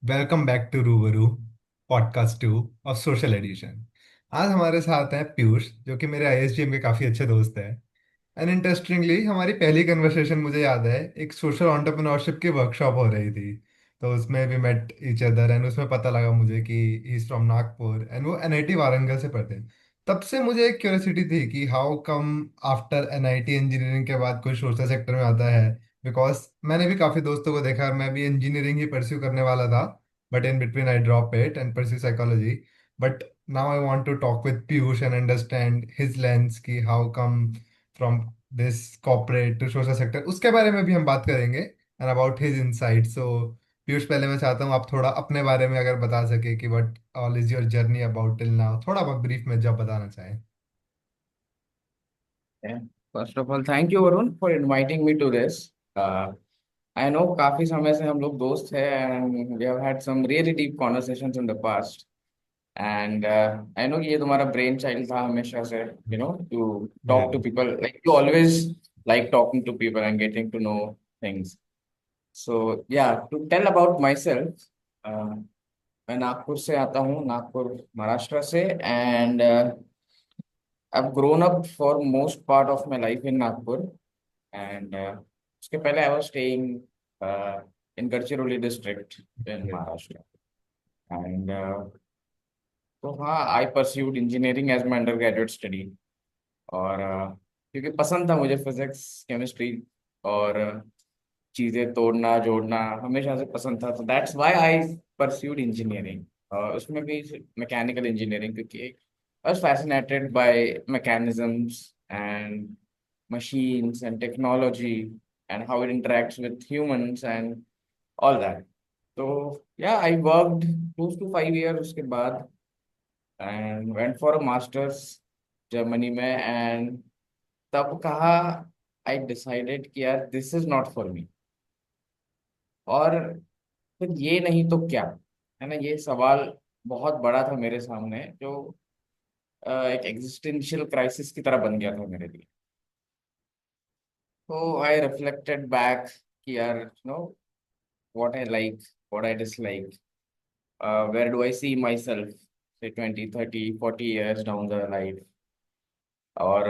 Welcome back to रूबरू podcast 2 of social addition. आज हमारे साथ हैं पीयूष, जो कि मेरे आईएसजीएम के काफ़ी अच्छे दोस्त हैं। एंड इंटरेस्टिंगली हमारी पहली कन्वर्सेशन मुझे याद है, एक सोशल एंटरप्रेन्योरशिप की वर्कशॉप हो रही थी। तो उसमें भी मेट ईच अदर एंड उसमें पता लगा मुझे कि he is from Nagpur and वो एनआईटी वारंगल से पढ़ते हैं। तब से मुझे एक क्यूरियोसिटी थी कि how come after NIT engineering के बाद कोई सोशल सेक्टर में आता है। बिकॉज मैंने भी काफ़ी दोस्तों को देखा, मैं भी इंजीनियरिंग ही परस्यू करने वाला था, but in between I drop it and pursue psychology. But now I want to talk with Piyush and understand his lens ki how come from this corporate to social sector, उसके बारे में भी हम बात करेंगे and about his insight. So Piyush, पहले मैं चाहता हूँ आप थोड़ा अपने बारे में अगर बता सके कि what all is your journey about till now, थोड़ा बहुत ब्रीफ में जब बताना चाहें। Yeah. First of all, thank you, Varun, for inviting me to this. I know काफी समय से हम लोग दोस्त हैं and we have had some really deep conversations in the past. And I know कि ये तुम्हारा brain child था हमेशा से, to talk to Yeah. people. Like you always like talking to people and getting to know things. So yeah, to tell about myself, uh, मैं नागपुर से आता हूँ, नागपुर महाराष्ट्र से, and I've grown up for most part of my life in Nagpur. And उसके पहले I was staying uh, in Gadchiroli district in Okay. Maharashtra. And तो हाँ, I pursued engineering as my undergraduate study. और क्योंकि पसंद था मुझे physics chemistry और चीज़ें तोड़ना जोड़ना हमेशा से पसंद था, तो that's why I pursued engineering. उसमें भी मैकेनिकल इंजीनियरिंग, क्योंकि I was fascinated by mechanisms and machines and technology and how it interacts with humans and all that. So yeah, I worked 2 to 5 years उसके बाद and went for a master's Germany में, and तब कहा I decided कि यार this is not for me. और फिर ये नहीं तो क्या, है ना, ये सवाल बहुत बड़ा था मेरे सामने, जो एक एग्जिस्टेंशियल क्राइसिस की तरह बन गया था मेरे लिए। तो आई रिफ्लेक्टेड बैक कि यार what I like, what I dislike, where do I see myself से 20 30 40 years डाउन द लाइफ। और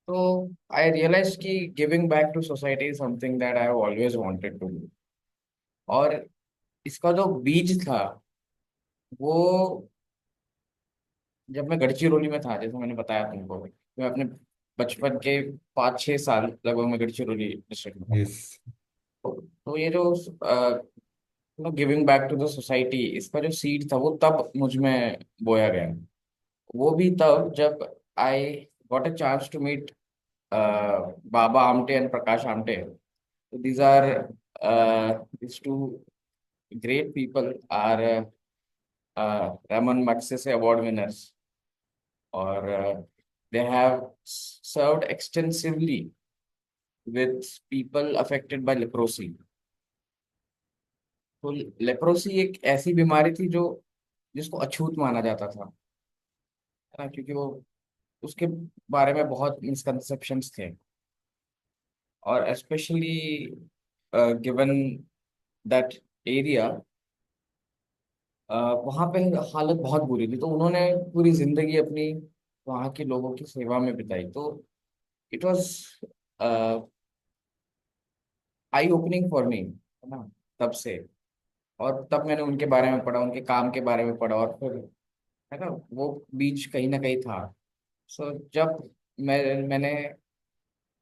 तो आई रियलाइज कि giving back to society is something that I have always wanted to do. और इसका जो बीज था वो, जब मैं गढ़चिरौली में था, जैसे मैंने बताया तुमको, मैं अपने बचपन के 5 6 साल लगभग मैं गढ़चिरौली डिस्ट्रिक्ट में था। Yes. तो ये जो giving back to the society, इसका जो सीड था वो तब मुझ में बोया गया। वो भी तब जब I got a chance to meet Baba Amte and Prakash Amte. These are these two great people are Ramon Magsaysay award winners, or they have served extensively with people affected by leprosy. तो लेप्रोसी एक ऐसी बीमारी थी जो जिसको अछूत माना जाता था, है ना, क्योंकि वो उसके बारे में बहुत मिसकंसेप्शंस थे। और स्पेशली गिवन दैट एरिया, वहाँ पे हालत बहुत बुरी थी, तो उन्होंने पूरी जिंदगी अपनी वहाँ के लोगों की सेवा में बिताई। तो it was I opening for me, है ना, तब से। और तब मैंने उनके बारे में पढ़ा, उनके काम के बारे में पढ़ा, और फिर, है ना, वो बीच कहीं ना कहीं था। सो जब मैंने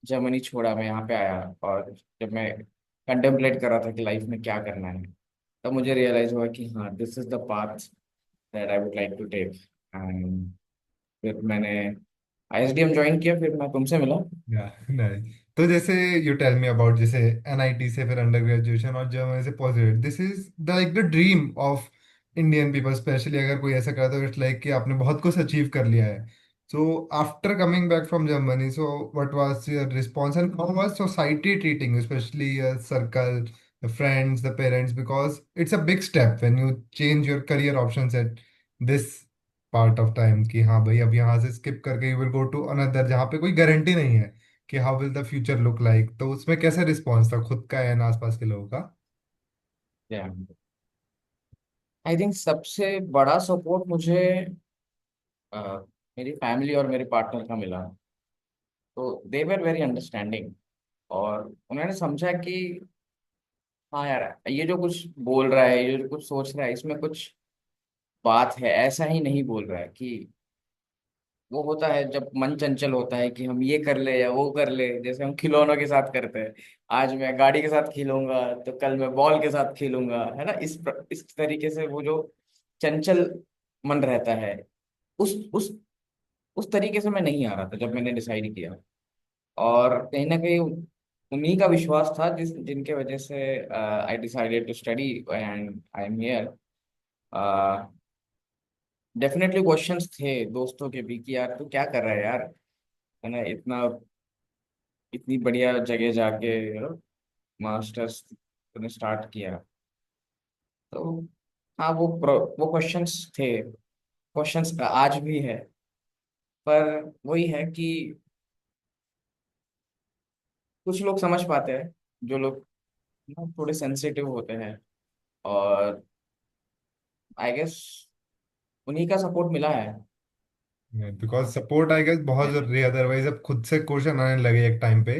जर्मनी छोड़ा, मैं यहाँ पे आया, और जब मैं कंटेम्पलेट कर रहा था कि लाइफ में क्या करना है, तब मुझे रियलाइज हुआ कि हाँ, this is the path that I would like to take. And फिर मैंने आईएसडीएम ज्वाइन किया, फिर मैं तुमसे मिला। या नहीं, तो जैसे यू टेल मी अबाउट जैसे एनआईटी से फिर अंडर ग्रेजुएशन और जर्मनी से positive, this is the like the dream of Indian people, specially अगर कोई ऐसा करता है, इट्स लाइक कि आपने बहुत कुछ अचीव कर लिया है। So after coming back from Germany, so what was your response and how was society treating specially your circle, the friends, the parents, because it's a big step when you change your career options at this part of time कि हाँ भाई अब यहाँ से skip करके you will go to another जहाँ पे कोई गारंटी नहीं है कि how will the future look like. तो उसमें कैसा रिस्पॉन्स था खुद का एंड आसपास के लोगों का? आई थिंक सबसे बड़ा सपोर्ट मुझे अ, मेरी फैमिली और मेरे पार्टनर का मिला। तो दे वर वेरी अंडरस्टैंडिंग, और उन्होंने समझा कि हाँ यार, ये जो कुछ बोल रहा है, ये जो कुछ सोच रहा है, इसमें कुछ बात है, ऐसा ही नहीं बोल रहा है कि वो होता है जब मन चंचल होता है कि हम ये कर ले या वो कर ले, जैसे हम खिलौनों के साथ करते हैं। आज मैं गाड़ी के साथ खेलूंगा तो कल मैं बॉल के साथ खेलूंगा, है ना, इस तरीके से वो जो चंचल मन रहता है, उस तरीके से मैं नहीं आ रहा था जब मैंने डिसाइड किया। और कहीं ना कहीं उन्हीं का विश्वास था जिनके वजह से I decided to study and I am here. Definitely questions थे दोस्तों के भी कि यार तू क्या कर रहा है यार, है ना, इतनी बढ़िया जगह जाके मास्टर्स तूने स्टार्ट किया। तो हाँ, वो क्वेश्चंस थे, क्वेश्चंस का आज भी है। पर वही है कि कुछ लोग समझ पाते हैं, जो लोग ना थोड़े सेंसिटिव होते हैं, और आई गेस उन्हीं का सपोर्ट मिला है। बिकॉज सपोर्ट आई गेस बहुत जरूरी है, अदरवाइज अब खुद से क्वेश्चन आने लगे एक टाइम पे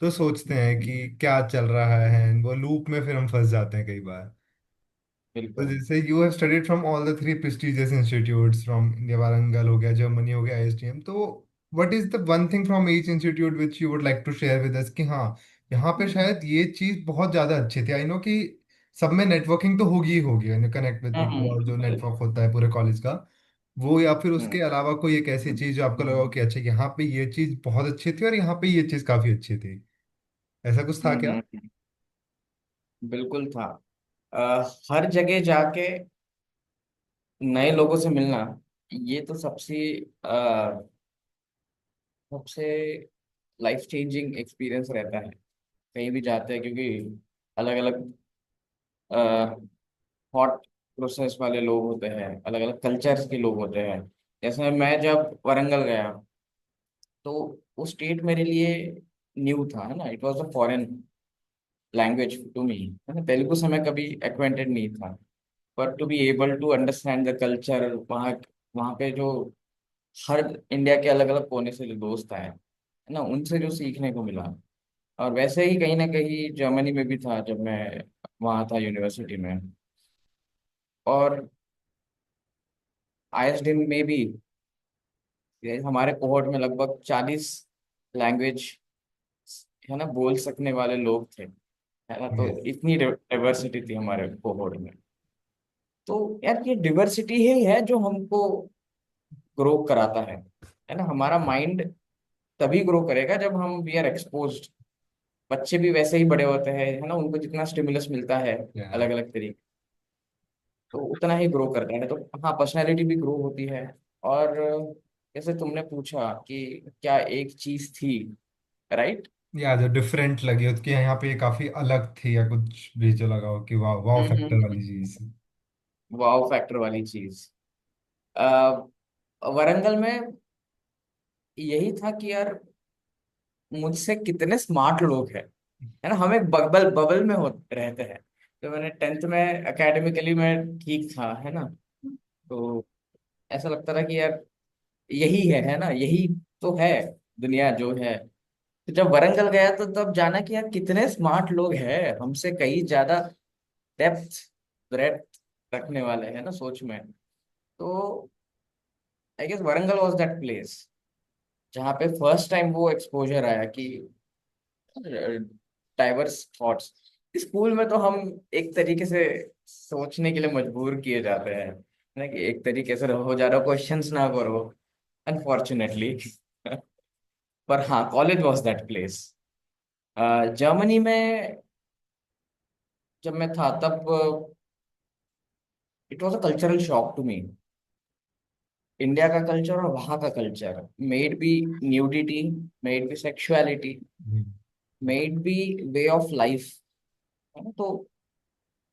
तो सोचते हैं कि क्या चल रहा है, वो लूप में फिर हम फंस जाते हैं कई बार। तो बिल्कुल। जैसे you have studied from all the three prestigious institutes, from India, Warangal हो गया, जर्मनी हो गया, आईएसटीएम, तो what is the one thing from each institute which you would like to share with us कि हाँ, यहाँ पे शायद ये चीज बहुत ज्यादा अच्छी थी। आई नो कि सब में नेटवर्किंग तो होगी ही होगी, यानी कनेक्ट विद पीपल, और जो नेटवर्क होता है पूरे कॉलेज का वो, या फिर उसके हम्म अलावा कोई एक ऐसी चीज जो आपको लगा हो कि अच्छा यहाँ पे ये चीज बहुत अच्छी थी और यहाँ पे ये चीज काफी अच्छी थी, ऐसा कुछ था हम्म क्या? हम्म, हम्म, बिल्कुल था। हर जगह जाके नए लोगों से मिलना, ये तो सबसे लाइफ चेंजिंग एक्सपीरियंस रहता है कहीं भी जाते हैं, क्योंकि अलग अलग थॉट प्रोसेस वाले लोग होते हैं, अलग अलग कल्चर्स के लोग होते हैं। जैसे मैं जब वारंगल गया, तो वो स्टेट मेरे लिए न्यू था, है ना, it was a foreign language to me, है ना, तेलुगु से मैं कभी एक्वेंटेड नहीं था। पर to be able to understand the culture, वहाँ वहाँ पे जो हर इंडिया के अलग अलग कोने से जो दोस्त आए, है ना, उनसे जो सीखने को मिला। और वैसे ही कहीं ना कहीं जर्मनी में भी था जब मैं वहाँ था यूनिवर्सिटी में। और आईएसडी में भी ये हमारे कोहोर्ट में लगभग 40 लैंग्वेज, है ना, बोल सकने वाले लोग थे, है ना। तो यस। इतनी डाइवर्सिटी थी हमारे कोहोर्ट में। तो यार ये डिवर्सिटी ही है जो हमको ग्रो कराता है ना। हमारा माइंड तभी ग्रो करेगा जब हम वी आर एक्सपोज्ड। बच्चे भी वैसे ही बड़े होते हैं, है ना, उनको जितना स्टिमुलस मिलता है या अलग अलग तरीके, तो उतना ही ग्रो करता है। तो हाँ, पर्सनैलिटी भी ग्रो होती है। और जैसे तुमने पूछा कि क्या एक चीज थी, राइट। या जो डिफरेंट लगी उसकी यहाँ पे काफी अलग थी, या कुछ भी जो लगा हो कि वाह, वाह फैक्टर वाली चीज। वाओ फैक्टर वाली चीज, वरंगल में यही था कि यार मुझसे कितने स्मार्ट लोग हैं, है ना। हम एक बबल बबल में रहते हैं। तो मैंने 10th में एकेडमिकली मैं ठीक था, है ना। तो ऐसा लगता था कि यार यही है ना, यही तो है दुनिया जो है। तो जब वरंगल गया तो तब जाना कि यार कितने स्मार्ट लोग हैं, हमसे कई ज्यादा डेप्थ ब्रेड्थ रखने वाले हैं ना सोच में। तो I guess Warangal was that place जहाँ पे फर्स्ट टाइम वो एक्सपोजर आया कि डाइवर्स थॉट्स। स्कूल में तो हम एक तरीके से सोचने के लिए मजबूर किए जाते हैं, है ना, कि एक तरीके से हो जा रहा हो, क्वेश्चंस ना करो, अनफॉर्चुनेटली। पर हाँ, college was that place. Germany में जब मैं था तब it was a cultural shock to me. India का कल्चर और वहाँ का culture, maybe nudity, maybe sexuality, maybe way of life, है ना। तो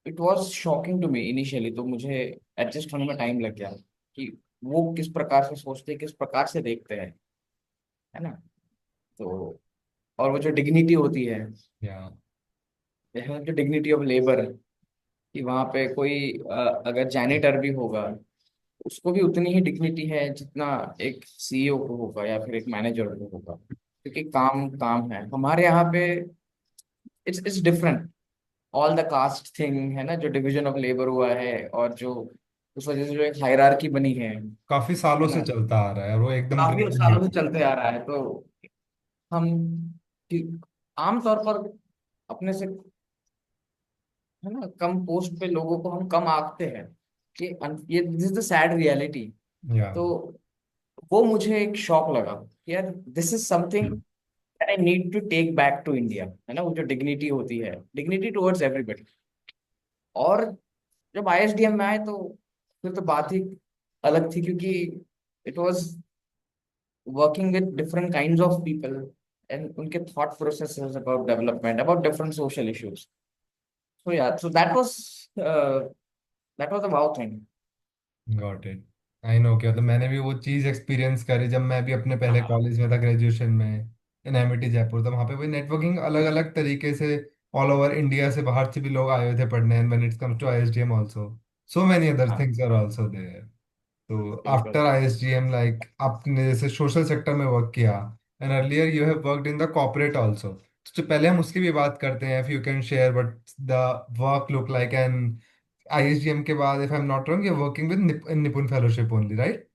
it was shocking to me initially. तो मुझे एडजस्ट होने में टाइम लग गया कि वो किस प्रकार से सोचते हैं, किस प्रकार से देखते हैं, है ना। तो और वो जो डिग्निटी होती है, या जो डिग्निटी ऑफ लेबर, कि वहां पे कोई अगर जैनिटर भी होगा, उसको भी उतनी ही डिग्निटी है जितना एक सीईओ को होगा या फिर एक मैनेजर को होगा, क्योंकि काम काम है। हमारे यहाँ पे it's different. All the caste thing है ना, जो डिवीजन ऑफ लेबर हुआ है, और जो उस वजह से जो एक हायरार्की बनी काफी है सालों से ना, चलता आ रहा है और वो एकदम काफी ड्रिवन नहीं सालों से है। चलते आ रहा है। तो हम कि आमतौर पर अपने से है ना कम पोस्ट पे लोगों को हम कम आंकते हैं, कि ये this is the sad reality. या तो वो मुझे एक शॉक लगा कि यार this is something I need to take back to India, है ना, वो जो डिग्निटी होती है, डिग्निटी टुवर्ड्स एवरीबडी। और जब आईएसडीएम में आए तो फिर तो बात ही अलग थी, क्योंकि it was working with different kinds of people and उनके thought processes about development, about different social issues. So yeah, so uh, that was a wow thing. Got it. I know कि मतलब मैंने भी वो चीज़ एक्सपीरियंस करी जब मैं भी अपने पहले हाँ कॉलेज में था, ग्रेजुएशन में इन एमिटी जयपुर। तो वहाँ पे वही नेटवर्किंग अलग अलग तरीके से ऑल ओवर इंडिया से बाहर से भी लोग आए हुए थे पढ़ने। And when it comes to ISDM also, so many other हाँ थिंग्स आर आल्सो देयर। तो बिल्कुल। आफ्टर आईएसडीएम लाइक आपने जैसे सोशल सेक्टर में वर्क किया, and earlier you have worked in the corporate also. तो पहले हम उसकी भी बात करते हैं, if you can share what the work look like. And ISDM के बाद, if I am not wrong, you working with निपुण फेलोशिप ओनली, राइट?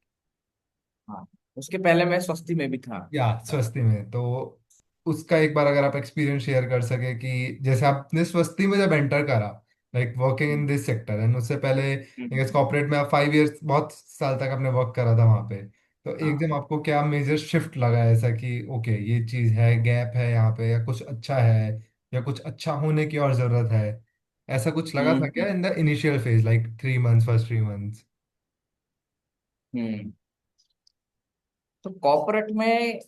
हाँ, उसके पहले मैं स्वस्ति में भी था। या स्वस्ति में तो उसका एक बार अगर आप एक्सपीरियंस शेयर कर सके कि जैसे आपने स्वस्ति में जब एंटर करा, like working in hmm, this sector, and उससे पहले हम्म, कॉर्पोरेट में आप 5 इयर्स, बहुत साल तक आपने वर्क करा था वहां पे। तो हाँ। एकदम आपको क्या मेजर शिफ्ट लगा ऐसा कि ओके ये चीज है, गैप है यहाँ पे, या कुछ अच्छा है, या कुछ अच्छा होने की और जरूरत है? ऐसा कुछ लगा था क्या hmm, in the initial phase, like 3 months, first 3 months? Hmm. तो कॉर्पोरेट में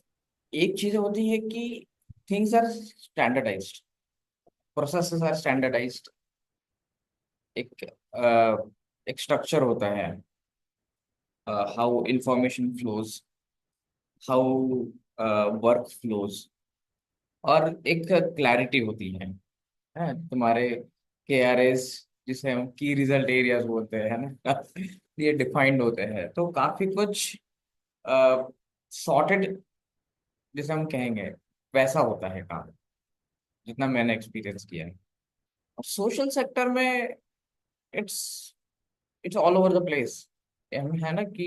एक चीज होती है कि things are standardised, processes are standardised. एक एक स्ट्रक्चर होता है, how information flows, how work flows, और एक क्लैरिटी होती है तुम्हारे KRAs, जिसे हम की रिजल्ट एरियाज बोलते हैं, है ना ये डिफाइंड होते हैं, तो काफी कुछ सॉर्टेड, जिसे हम कहेंगे, वैसा होता है काम, जितना मैंने एक्सपीरियंस किया है। और सोशल सेक्टर में it's it's all over the place, है ना कि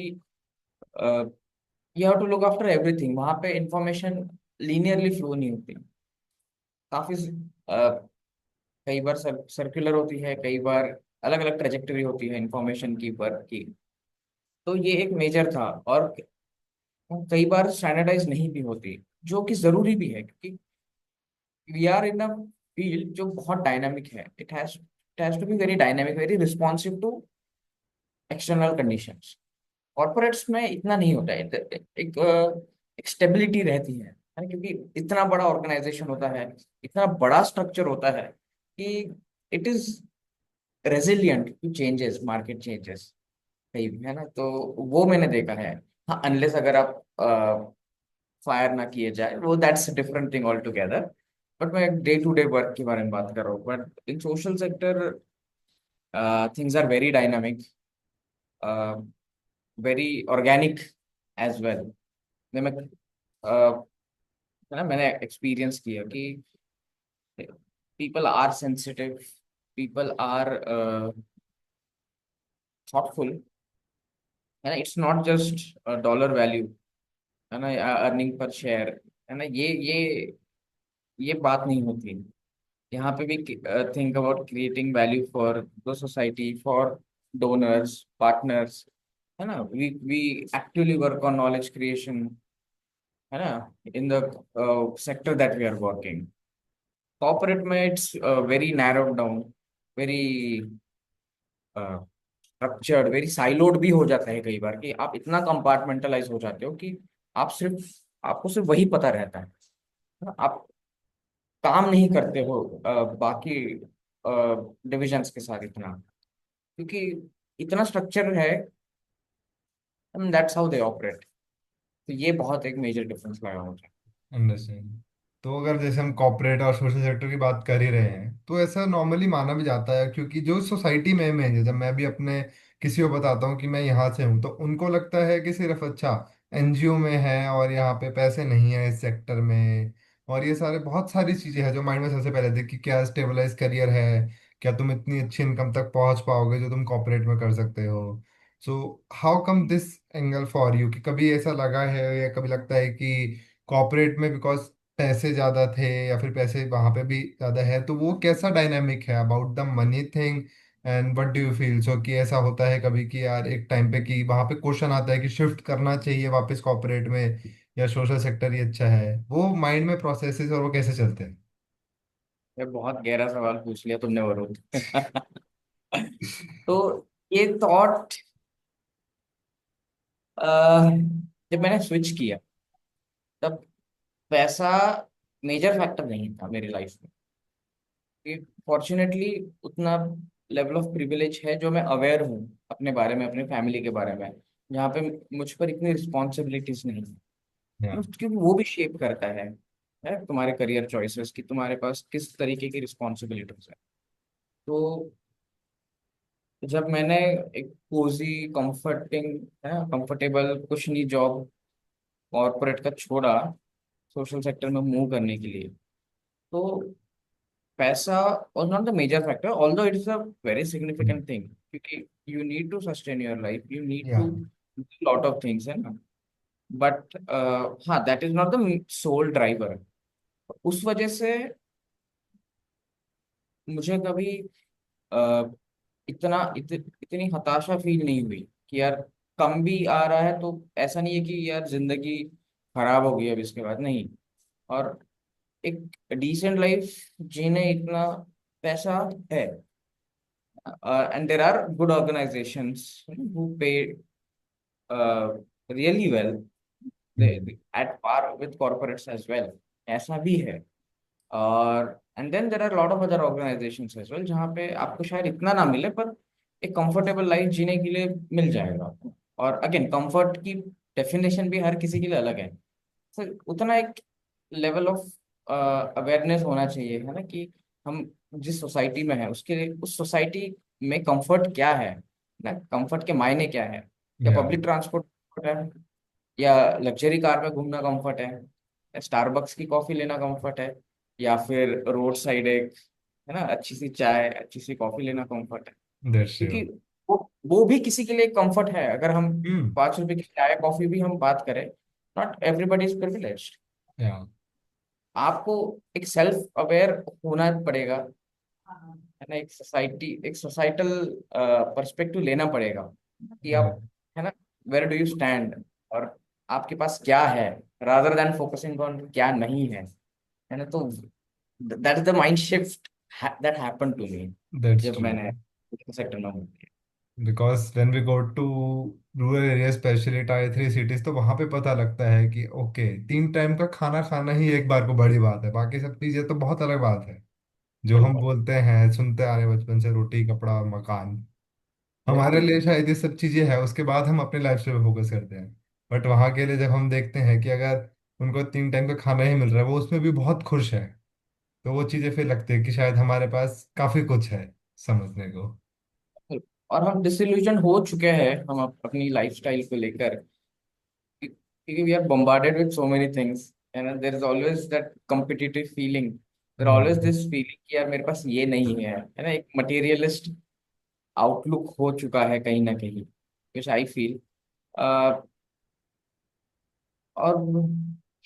you have to look after everything. वहां पे इंफॉर्मेशन लीनियरली फ्लो नहीं होती, काफी कई बार सर्कुलर होती है, कई बार अलग अलग ट्रेजेक्टरी होती है इंफॉर्मेशन की, वर्क की। तो ये एक मेजर था। और कई बार स्टैंडर्डाइज नहीं भी होती, जो कि जरूरी भी है, क्योंकि we are in a field जो बहुत डायनामिक है। It has to be very dynamic, very responsive to external conditions. Corporates में इतना नहीं होता है। एक स्टेबिलिटी रहती है, क्योंकि इतना बड़ा ऑर्गेनाइजेशन होता है, इतना बड़ा स्ट्रक्चर होता है कि it is resilient to changes, market changes, कहीं भी, है ना। तो वो मैंने देखा है। हाँ, अनलेस अगर आप फायर ना किए जाए, वो that's different thing altogether. But मैं डे टू डे वर्क के बारे में बात कर रहा हूँ। But in social sector things are very dynamic, very organic as well. मैं है ना, मैंने एक्सपीरियंस किया कि people are sensitive, people are thoughtful, है ना। It's not just dollar value, है ना, अर्निंग पर शेयर, है ना, ये बात नहीं होती। यहाँ पे भी think about creating value for the society, for donors, partners, है ना। We actively work on knowledge creation, है ना, in the sector that we are working. Corporate में it's very narrowed down, very structured, very siloed भी हो जाता है कई बार, कि आप इतना कंपार्टमेंटलाइज हो जाते हो कि आप सिर्फ आपको सिर्फ वही पता रहता है ना? आप काम नहीं करते हो बाकी डिविजन्स के साथ इतना, क्योंकि इतना स्ट्रक्चर है, दैट्स हाउ दे ऑपरेट। तो ये बहुत एक मेजर डिफरेंस लगा मुझे। अंडरस्टैंड। तो अगर जैसे हम कॉर्पोरेट और सोशल सेक्टर की बात कर ही रहे हैं तो ऐसा नॉर्मली माना भी जाता है, क्योंकि जो सोसाइटी में मैं जब मैं भी अपने किसी को बताता हूँ कि मैं यहाँ से हूँ, तो उनको लगता है कि सिर्फ अच्छा एनजीओ में है और यहाँ पे पैसे नहीं है इस सेक्टर में, और ये सारे बहुत सारी चीजें हैं जो माइंड में सबसे पहले थी कि क्या स्टेबलाइज करियर है, क्या तुम इतनी अच्छी इनकम तक पहुंच पाओगे जो तुम कॉर्पोरेट में कर सकते हो। So how come this angle for you, कि कभी ऐसा लगा है या कभी लगता है कि कॉर्पोरेट में बिकॉज पैसे ज्यादा थे या फिर पैसे वहां पे भी ज्यादा है, तो वो कैसा डायनामिक है about the money thing, and what do you feel, so कि ऐसा होता है कभी कि यार एक टाइम पे कि वहां पे क्वेश्चन आता है कि शिफ्ट करना चाहिए वापस कॉर्पोरेट में या सोशल सेक्टर ही अच्छा है, वो माइंड में प्रोसेसेस और वो कैसे चलते हैं? ये बहुत गहरा सवाल पूछ लिया तुमने वरुण। तो ये थॉट जब मैंने स्विच किया तब पैसा मेजर फैक्टर नहीं था मेरी लाइफ में। फॉर्चुनेटली उतना लेवल ऑफ प्रिविलेज है जो मैं अवेयर हूँ अपने बारे में, अपने फैमिली के बारे में, जहाँ पे मुझ पर इतनी रिस्पॉन्सिबिलिटीज नहीं है। या क्योंकि वो भी शेप करता है तुम्हारे करियर चॉइसेस की, तुम्हारे पास किस तरीके की रिस्पॉन्सिबिलिटीज है। तो जब मैंने एक कोजी कंफर्टिंग है कंफर्टेबल कुशनी जॉब कॉर्पोरेट का छोड़ा सोशल सेक्टर में मूव करने के लिए, तो पैसा was not the major factor, although it is a very significant thing, क्योंकि you need to sustain your life, you need या to do a lot of things, है ना। बट हाँ, that is not the sole driver। उस वजह से मुझे कभी इतनी हताशा फील नहीं हुई कि यार कम भी आ रहा है तो ऐसा नहीं है कि यार जिंदगी खराब हो गई अब इसके बाद, नहीं। और एक डिसेंट लाइफ जीने इतना पैसा है, and there are good organizations who pay really well, at par with corporates as well, ऐसा भी है। और and then there are lot of other organisations as well जहाँ पे आपको शायद इतना ना मिले पर एक कंफर्टेबल लाइफ जीने के लिए मिल जाएगा आपको। और अगेन कंफर्ट की डेफिनेशन भी हर किसी के लिए अलग है। सर उतना एक लेवल ऑफ अवेयरनेस होना चाहिए, है ना, कि हम जिस सोसाइटी में है उसके लिए उस सोसाइटी में कंफर्ट क्या है ना, कंफर्ट के मायने क्या है। क्या या पब्लिक ट्रांसपोर्ट है, या लग्जरी कार में घूमना कंफर्ट है, या स्टारबक्स की कॉफी लेना कंफर्ट है, या फिर रोड साइड एक, है ना, अच्छी सी चाय अच्छी सी कॉफी लेना कंफर्ट है। दृश्य। क्योंकि वो भी किसी के लिए कंफर्ट है। अगर हम हम्म। 5 रुपए की चाय कॉफी भी हम बात करें, नॉट एवरीबडी इज प्रिविलेज्ड। या आपको एक सेल्फ अवेयर होना पड़ेगा, है ना, एक सोसाइटल पर्सपेक्टिव लेना पड़ेगा कि या आप, है ना, वेयर डू यू स्टैंड, और आपके पास क्या है, रादर देन फोकसिंग ऑन क्या नहीं है ना। तो that is the mind shift that happened to me that's जब ट्रू। मैंने सेक्टर में हूँ। Because when we go to rural area specially tier three cities, तो वहां पे पता लगता है कि ओके, 3 टाइम का खाना खाना ही एक बार को बड़ी बात है, बाकी सब चीजें तो बहुत अलग बात है। जो हम बिल्कुल बोलते हैं सुनते आ रहे हैं बचपन से, रोटी कपड़ा मकान, हमारे बिल्कुल। लिए शायद ये सब चीजें हैं, उसके बाद हम अपने लाइफ पे फोकस करते हैं। बट वहां के लिए जब हम देखते हैं कि अगर उनको 3 टाइम का खाना ही मिल रहा है, वो उसमें भी बहुत खुश है, तो वो चीजें फिर लगती है कि शायद हमारे पास काफी कुछ है समझने को। और हम डिsillusioned हो चुके हैं हम अपनी लाइफस्टाइल को लेकर, क्योंकि we are bombarded with so many things, and there is always that competitive feeling, there always hmm. this feeling कि यार मेरे पास ये नहीं है ना, एक मटेरियलिस्ट आउटलुक हो चुका है कहीं ना कहीं, which I feel। और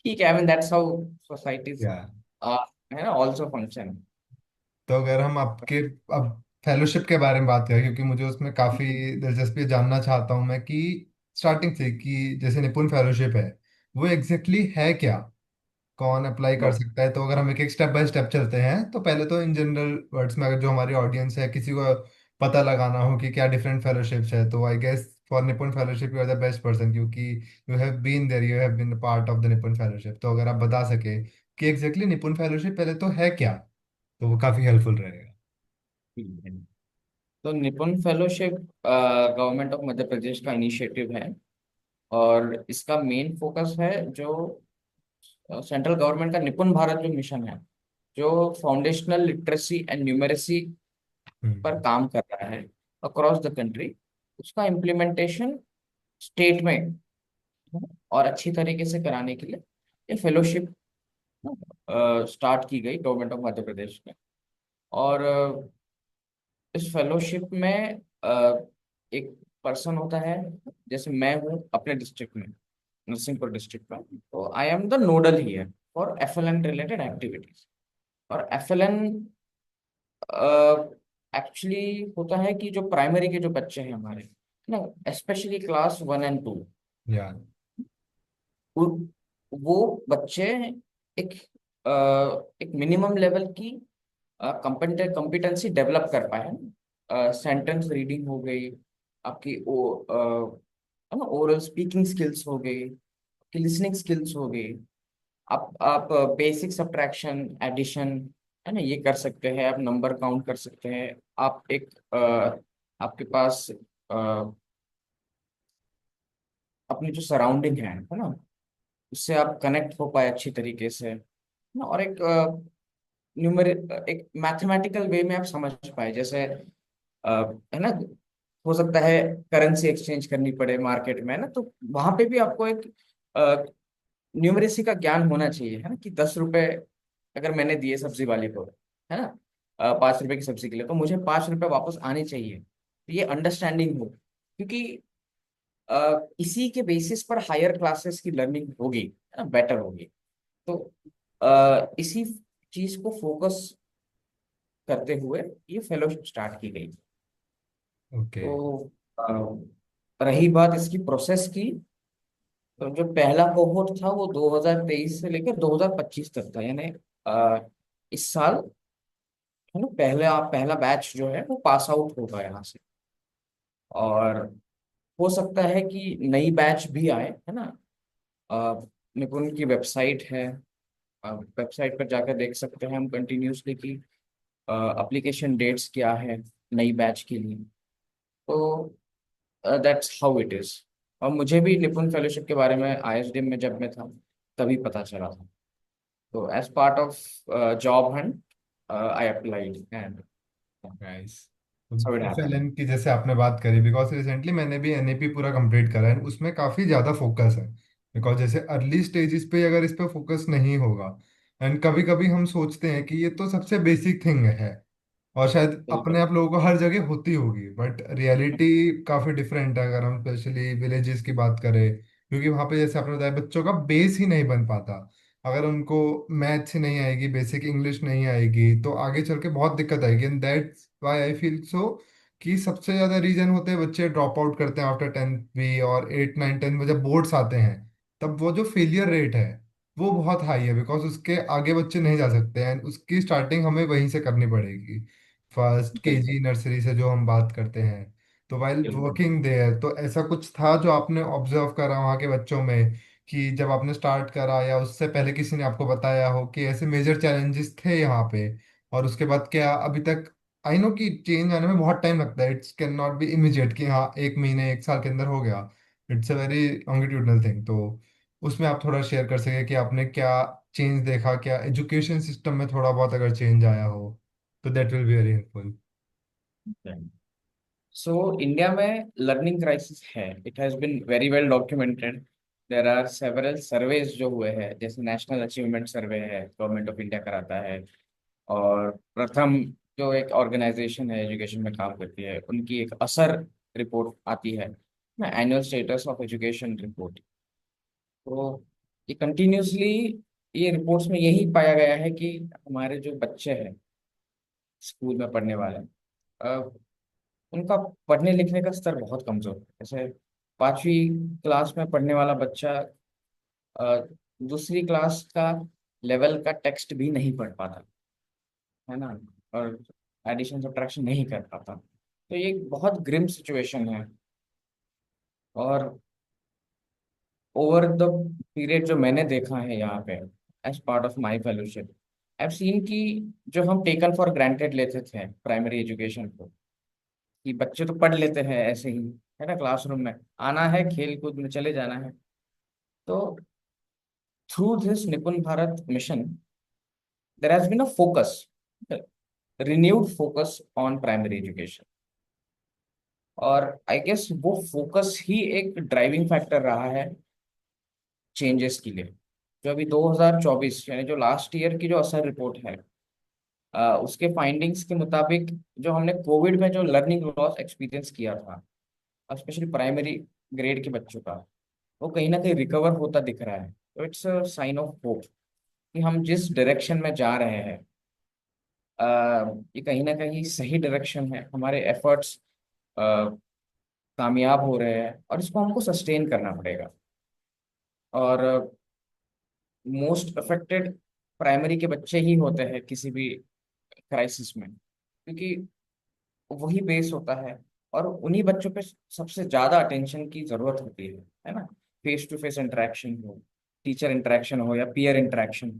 ठीक है, I mean that's how societies या है ना ऑल्सो फंक्शन। तो अगर हम आपके अब फेलोशिप के बारे में बात करें, क्योंकि मुझे उसमें काफी दिलचस्पी है, जानना चाहता हूँ मैं कि स्टार्टिंग से कि जैसे निपुण फेलोशिप है वो एग्जैक्टली है क्या, कौन अप्लाई कर सकता है, तो अगर हम एक एक स्टेप बाय स्टेप चलते हैं, तो पहले तो इन जनरल वर्ड्स में अगर जो हमारी ऑडियंस है किसी को पता लगाना हो कि क्या डिफरेंट फेलोशिप्स है, तो I guess for Nipun fellowship you are the best person, क्योंकि you have been there, you have been part of the Nipun fellowship, तो अगर आप बता सके कि एग्जैक्टली निपुण फेलोशिप पहले तो है क्या, तो वो काफी हेल्पफुल रहेगा। तो निपुण fellowship government of Madhya Pradesh का इनिशिएटिव है, और इसका मेन फोकस है जो सेंट्रल गवर्नमेंट का निपुण भारत जो मिशन है, जो फाउंडेशनल लिटरेसी एंड न्यूमरेसी पर हम्म। काम कर रहा है अक्रॉस द कंट्री, उसका इम्प्लीमेंटेशन स्टेट में और अच्छी तरीके से कराने के लिए ये फेलोशिप स्टार्ट की गई गवर्नमेंट ऑफ मध्य प्रदेश में। और इस फेलोशिप में एक पर्सन होता है, जैसे मैं हूँ अपने डिस्ट्रिक्ट में, नरसिंहपुर डिस्ट्रिक्ट में, तो I am the nodal here for FLN related activities. और एफएलएन एक्चुअली होता है कि जो प्राइमरी के जो बच्चे हैं हमारे ना, स्पेशली क्लास 1 और 2, या। वो बच्चे एक अ, एक मिनिमम लेवल की कॉम्पिटेंसी डेवलप कर पाए। सेंटेंस रीडिंग हो गई, आपकी ओरल स्पीकिंग स्किल्स हो गई, आपकी लिसनिंग स्किल्स हो गई। आप बेसिक सब्ट्रैक्शन, एडिशन, है ना, ये कर सकते हैं। आप नंबर काउंट कर सकते हैं। आप एक आपके पास अपनी जो सराउंडिंग है ना, उससे आप कनेक्ट हो पाए अच्छी तरीके से, है ना। और एक न्यूमेर एक मैथमेटिकल वे में आप समझ पाए, जैसे है ना, हो सकता है करेंसी एक्सचेंज करनी पड़े मार्केट में, है ना, तो वहां पे भी आपको एक न्यूमरेसी का ज्ञान होना चाहिए, है ना, कि 10 रुपए अगर मैंने दिए सब्जी वाले को, है ना, 5 रुपए की सब्जी के लिए, तो मुझे 5 रुपए वापस आने चाहिए। तो ये अंडरस्टैंडिंग हो, क्योंकि इसी के बेसिस पर हायर क्लासेस की लर्निंग होगी, है ना, बेटर होगी। तो इसी चीज को फोकस करते हुए ये फेलोशिप स्टार्ट की गई। ओके। तो रही बात इसकी प्रोसेस की, तो जो पहला कोहोर्ट था वो 2023 से लेकर 2025 तक था, यानी अ, इस साल, है ना, पहला बैच जो है वो पास आउट होगा यहाँ से। और हो सकता है कि नई बैच भी आए, है ना। अ, निपुण की वेबसाइट है, वेबसाइट पर जाकर देख सकते हैं हम कंटिन्यूसली कि एप्लीकेशन डेट्स क्या है नई बैच के लिए। तो दैट्स हाउ इट इज। और मुझे भी निपुण फेलोशिप के बारे में आईएसडीएम में जब मैं था तभी पता चला था। तो as part of job hunt I applied and nice. So it happened. FLN की जैसे आपने बात करी, बिकॉज रिसेंटली मैंने भी एनएपी पूरा कंप्लीट करा है, उसमें काफ़ी ज़्यादा फोकस है। बिकॉज जैसे अर्ली स्टेजेस पे अगर इस पे फोकस नहीं होगा, एंड कभी कभी हम सोचते हैं कि ये तो सबसे बेसिक थिंग है और शायद बिल्कुल। अपने आप लोगों को हर जगह होती होगी, बट रियलिटी काफ़ी डिफरेंट है अगर हम स्पेशली विलेजेस की बात करें। क्योंकि वहाँ पे जैसे आपने बताया बच्चों का बेस ही नहीं बन पाता। अगर उनको मैथ्स ही नहीं आएगी, बेसिक इंग्लिश नहीं आएगी, तो आगे चल के बहुत दिक्कत आएगी। And that's why I feel so कि सबसे ज़्यादा रीजन होते हैं बच्चे ड्रॉप आउट करते हैं आफ्टर 10th भी, और 8 9 10 में जब बोर्ड्स आते हैं तब वो जो फेलियर रेट है वो बहुत हाई है, बिकॉज उसके आगे बच्चे नहीं जा सकते हैं। उसकी स्टार्टिंग हमें वहीं से करनी पड़ेगी, फर्स्ट बिल्कुल। केजी नर्सरी से जो हम बात करते हैं। तो वाइल बिल्कुल। वर्किंग देयर, तो ऐसा कुछ था जो आपने ऑब्जर्व करा वहाँ के बच्चों में, कि जब आपने स्टार्ट करा या उससे पहले किसी ने आपको बताया हो कि ऐसे मेजर चैलेंजेस थे यहाँ पे, और उसके बाद क्या अभी तक? आई नो कि चेंज आने में बहुत टाइम लगता है, it's can not be immediate कि हाँ एक महीने एक साल के अंदर हो गया। It's a very longitudinal thing. तो उसमें आप थोड़ा शेयर कर सके कि आपने क्या चेंज देखा, क्या एजुकेशन सिस्टम में थोड़ा बहुत अगर चेंज आया हो, तो that will be very helpful. So India में लर्निंग क्राइसिस है, it has been very well documented. There are several surveys जो हुए हैं, जैसे नेशनल अचीवमेंट सर्वे है, गवर्नमेंट ऑफ इंडिया कराता है। और प्रथम जो एक ऑर्गेनाइजेशन है एजुकेशन में काम करती है, उनकी एक असर रिपोर्ट आती है ना, annual status of education report. तो ये कंटिन्यूसली ये रिपोर्ट्स में यही पाया गया है कि हमारे जो बच्चे हैं स्कूल में पढ़ने वाले, अ, उनका पढ़ने लिखने का स्तर बहुत कमजोर है। जैसे 5वीं क्लास में पढ़ने वाला बच्चा अ, दूसरी क्लास का लेवल का टेक्स्ट भी नहीं पढ़ पाता, है ना, और एडिशन सब्ट्रैक्शन नहीं कर पाता। तो ये एक बहुत ग्रिम सिचुएशन है। और ओवर द पीरियड जो मैंने देखा है यहाँ पे as part of my fellowship, I have seen कि जो हम टेकन फॉर ग्रांटेड लेते थे प्राइमरी एजुकेशन को, कि बच्चे तो पढ़ लेते हैं ऐसे ही, है ना, क्लासरूम में आना है, खेल कूद में चले जाना है। तो through this Nipun Bharat mission, there has been a focus, renewed focus on primary education. और आई गेस वो फोकस ही एक ड्राइविंग फैक्टर रहा है चेंजेस के लिए। जो अभी 2024 यानी जो लास्ट ईयर की जो असर रिपोर्ट है, उसके फाइंडिंग्स के मुताबिक जो हमने कोविड में जो लर्निंग लॉस एक्सपीरियंस किया था, स्पेशली प्राइमरी ग्रेड के बच्चों का, वो कहीं ना कहीं रिकवर होता दिख रहा है। तो it's a sign of hope कि हम जिस डायरेक्शन में जा रहे हैं, ये कहीं ना कहीं सही डायरेक्शन है। हमारे एफर्ट्स कामयाब हो रहे हैं और इसको हमको सस्टेन करना पड़ेगा। और मोस्ट अफेक्टेड प्राइमरी के बच्चे ही होते हैं किसी भी क्राइसिस में, क्योंकि वही बेस होता है और उन्हीं बच्चों पे सबसे ज्यादा अटेंशन की जरूरत होती है ना। फेस टू फेस इंटरेक्शन हो, टीचर इंटरेक्शन हो या पीयर इंटरेक्शन,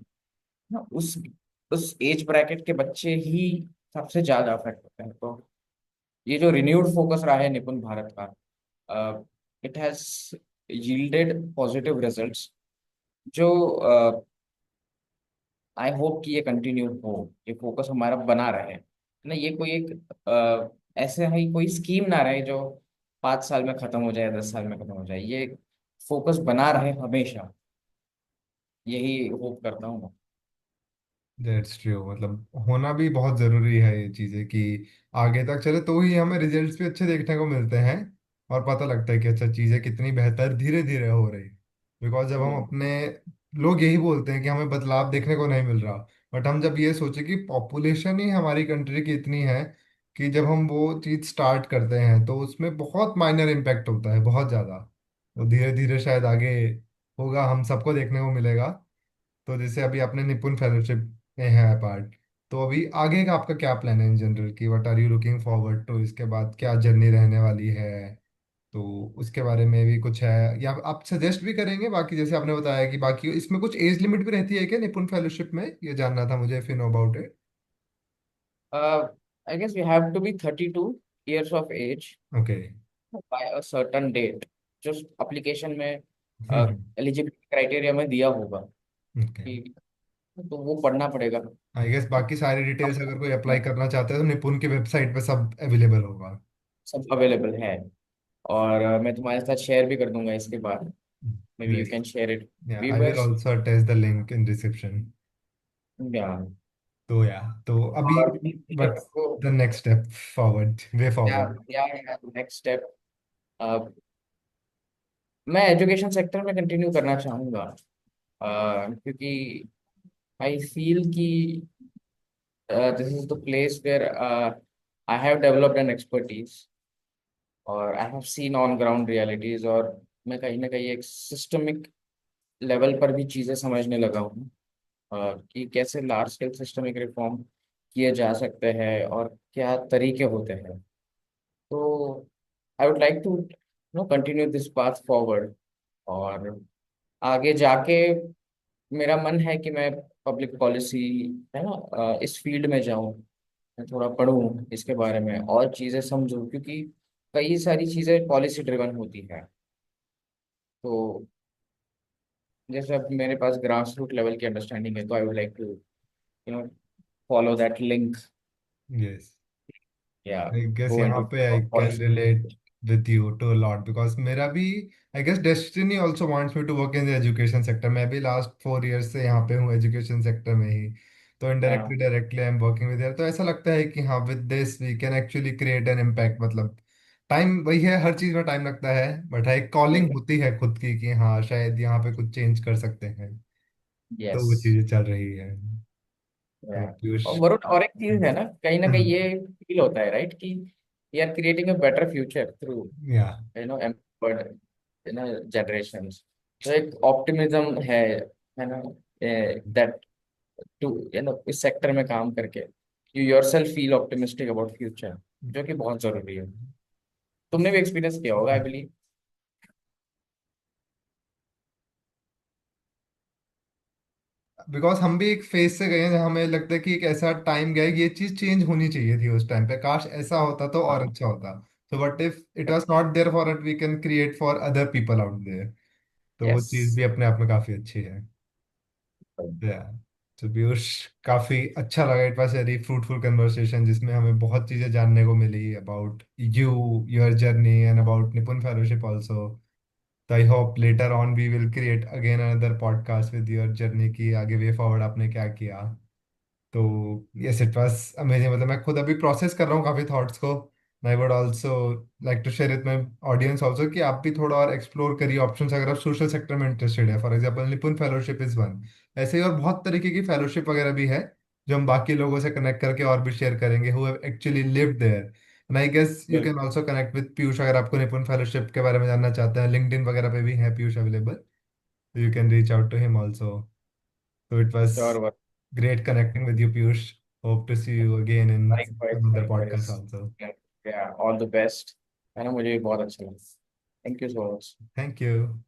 ना उस एज ब्रैकेट के बच्चे ही सबसे ज्यादा अफेक्ट होते हैं। तो ये जो रिन्यूड फोकस रहा है निपुण भारत का, it has yielded positive results, जो आई होप कि ये कंटिन्यू हो, ये फोकस हमारा बना रहे ना। ये कोई एक ऐसे ही कोई स्कीम ना रहे जो 5 साल में खत्म हो जाए, 10 साल में खत्म हो जाए। ये फोकस बना रहे हमेशा, यही होप करता हूँ मैं। दैट्स ट्रू, मतलब होना भी बहुत जरूरी है ये चीजें कि आगे तक चले, तो ही हमें रिजल्ट्स भी अच्छे देखने को मिलते हैं और पता लगता है कि अच्छा चीजें कितनी बेहतर धीरे धीरे हो रही। बिकॉज जब हम हम्म। अपने, लोग यही बोलते हैं कि हमें बदलाव देखने को नहीं मिल रहा, बट हम जब ये सोचे कि पॉपुलेशन ही हमारी कंट्री की इतनी है कि जब हम वो चीज स्टार्ट करते हैं तो उसमें बहुत माइनर इम्पैक्ट होता है, बहुत ज्यादा। तो धीरे धीरे शायद आगे होगा, हम सबको देखने को मिलेगा। तो जैसे अभी आपने निपुण फेलोशिप में है पार्ट, तो अभी आगे का आपका क्या प्लान है इन जनरल की, what are you looking forward to, इसके बाद क्या जर्नी रहने वाली है? तो उसके बारे में भी कुछ है या आप सजेस्ट भी करेंगे? बाकी जैसे आपने बताया कि बाकी इसमें कुछ एज लिमिट भी रहती है क्या निपुण फेलोशिप में, ये जानना था मुझे, if you know about it. I guess we have to be 32 years of age okay. by a certain date, जो एप्लीकेशन में हम्म। एलिजिबिलिटी क्राइटेरिया में दिया होगा ओके। कि, तो वो पढ़ना पड़ेगा। आई गेस बाकी सारी डिटेल्स अगर कोई अप्लाई करना चाहते हैं तो निपुण की वेबसाइट पे सब अवेलेबल होगा। सब अवेलेबल है। और मैं तुम्हारे साथ शेयर भी कर दूंगा इसके बाद। May be you please. Can share it या I will viewers. Also attach the link in reception. या तो या, तो अभी और बट को the next step forward, way या फॉरवर्ड। या नेक्स्ट स्टेप, मैं एजुकेशन सेक्टर में कंटिन्यू करना चाहूँगा। क्योंकि आई फील कि this is the place where I have developed an expertise और I have seen on ground realities. और मैं कहीं ना कहीं एक सिस्टमिक लेवल पर भी चीज़ें समझने लगा हूँ, कि कैसे लार्ज स्केल सिस्टमिक रिफॉर्म किए जा सकते हैं और क्या तरीके होते हैं। तो I would like to no continue this path forward. और आगे जाके मेरा मन है कि मैं पब्लिक पॉलिसी, है ना, इस फील्ड में जाऊं, मैं थोड़ा पढूं इसके बारे में और चीज़ें समझूं, क्योंकि कई सारी चीज़ें पॉलिसी ड्रिवन होती है। तो जैसे अब मेरे पास ग्रास रूट लेवल की अंडरस्टैंडिंग है, तो I would like to know follow that link, yes. Yeah I guess go यहाँ इनटू पे I can policy. Relate with you to lot, because मेरा भी I guess destiny also wants me to work in the education sector. मैं भी last 4 years से यहाँ पे हूँ एजुकेशन सेक्टर में ही। तो indirectly directly I am working with, तो ऐसा लगता है कि हाँ with this we can actually create an impact. मतलब टाइम वही है, हर चीज में टाइम लगता है, बट हाँ एक कॉलिंग होती है खुद की कि हाँ शायद यहाँ पे कुछ चेंज कर सकते हैं। तो यस। वो चीजें चल रही है। तो और पीयूष। वरुण, और एक चीज है ना कहीं हम्म। ये फील होता है राइट कि we are creating a better future through या। Empowered generations. तो एक ऑप्टिमिज्म है ना, दैट टू इस सेक्टर में काम करके you yourself feel optimistic about future, जो कि बहुत जरूरी है। तुमने भी एक्सपीरियंस किया होगा आई बिलीव। बिकॉज हम भी एक फेज से गए हैं जहाँ हमें लगता है कि एक ऐसा टाइम गया है कि ये चीज चेंज होनी चाहिए थी उस टाइम पे, काश ऐसा होता तो और हाँ। अच्छा होता। तो what if it was not there for it, we can create for other people out there. तो वो यस। चीज भी अपने आप में काफी अच्छी है। या तो पीयूष, काफी अच्छा लगा। It was very fruitful conversation जिसमें हमें बहुत चीजें जानने को मिली about you, your journey and about Nipun fellowship also. तो I hope later on we will create again another podcast with your journey की आगे वे फॉरवर्ड आपने क्या किया। तो यस, इट वाज अमेजिंग। मतलब मैं खुद अभी प्रोसेस कर रहा हूँ काफी थॉट्स को। I would also like to share with my audience also कि आप भी थोड़ा और एक्सप्लोर करिए ऑप्शंस अगर आप सोशल सेक्टर में इंटरेस्टेड है। फॉर एग्जांपल निपुण फेलोशिप इज वन। ऐसे ही और बहुत तरीके की फेलोशिप वगैरह भी है जो हम बाकी लोगों से कनेक्ट करके और भी शेयर करेंगे who have actually lived there. And I guess you can बिल्कुल। आल्सो कनेक्ट विद पीयूष अगर आपको निपुण फेलोशिप के बारे में जानना चाहते हैं। लिंक्डइन वगैरह पे भी है पीयूष अवेलेबल, तो you can reach out to him also. So it sure was work. great connecting with you, Piyush. Hope to see you again in likewise another podcast likewise. also. All the best. है ना, मुझे भी बहुत अच्छा लगा। Thank you so much. Thank you.